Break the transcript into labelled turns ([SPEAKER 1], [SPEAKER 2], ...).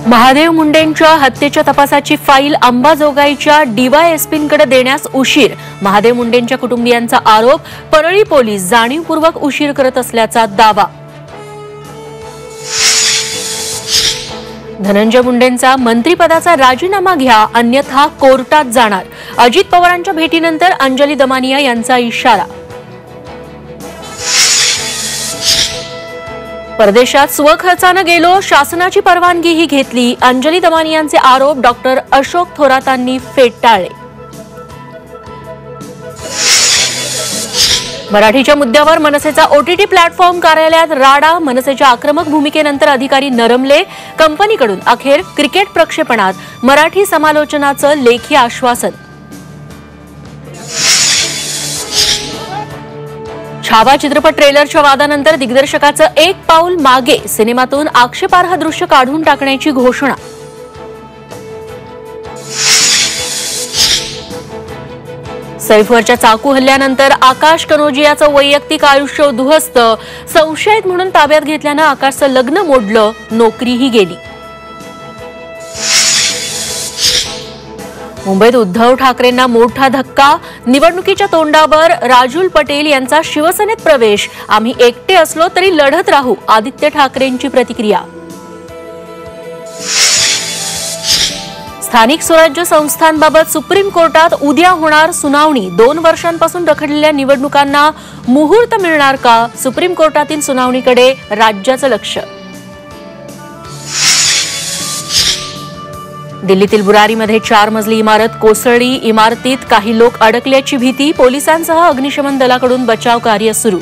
[SPEAKER 1] महादेव मुंडेंच्या हत्येच्या तपासाची फाईल अंबाजोगाईच्या डीवायएसपींकडे देण्यास उशीर. महादेव मुंडेंच्या कुटुंबियांचा आरोप, परळी पोलीस जाणीवपूर्वक उशीर करत असल्याचा दावा. धनंजय मुंडेंचा मंत्रिपदाचा राजीनामा घ्या, अन्यथा कोर्टात जाणार. अजित पवारांच्या भेटीनंतर अंजली दमानिया यांचा इशारा. परदेशात स्वखर्चाने गेलो, शासनाची परवानगीही घेतली. अंजली दमानियांचे आरोप डॉक्टर अशोक थोरातांनी फेटाळले. मराठीच्या मुद्द्यावर मनसेचा ओटीटी प्लॅटफॉर्म कार्यालयात राडा. मनसेच्या आक्रमक भूमिकेनंतर अधिकारी नरमले. कंपनीकडून अखेर क्रिकेट प्रक्षेपणात मराठी समालोचनाचं लेखी आश्वासन. छावा चित्रपट ट्रेलरच्या वादानंतर दिग्दर्शकाचं एक पाऊल मागे. सिनेमातून आक्षेपार्ह दृश्य काढून टाकण्याची घोषणा. सैफवरच्या चाकू हल्ल्यानंतर आकाश कनोजियाचं वैयक्तिक आयुष्य उद्ध्वस्त. संशयित म्हणून ताब्यात घेतल्यानं आकाशचं लग्न मोडलं, नोकरीही गेली. मुंबईत उद्धव ठाकरेंना मोठा धक्का. निवडणुकीच्या तोंडावर राजुल पटेल यांचा शिवसेनेत प्रवेश. आम्ही एकटे असलो तरी लढत राहू, आदित्य ठाकरेंची प्रतिक्रिया. स्थानिक स्वराज्य संस्थांबाबत सुप्रीम कोर्टात उद्या होणार सुनावणी. 2 वर्षांपासून रखडलेल्या निवडणुकांना मुहूर्त मिळणार का? सुप्रीम कोर्टातील सुनावणीकडे राज्याचं लक्ष. दिल्लीतील बुरारीमध्ये 4 मजली इमारत कोसळली. इमारतीत काही लोक अडकल्याची भीती. पोलिसांसह अग्निशमन दलाकडून बचाव कार्य सुरू.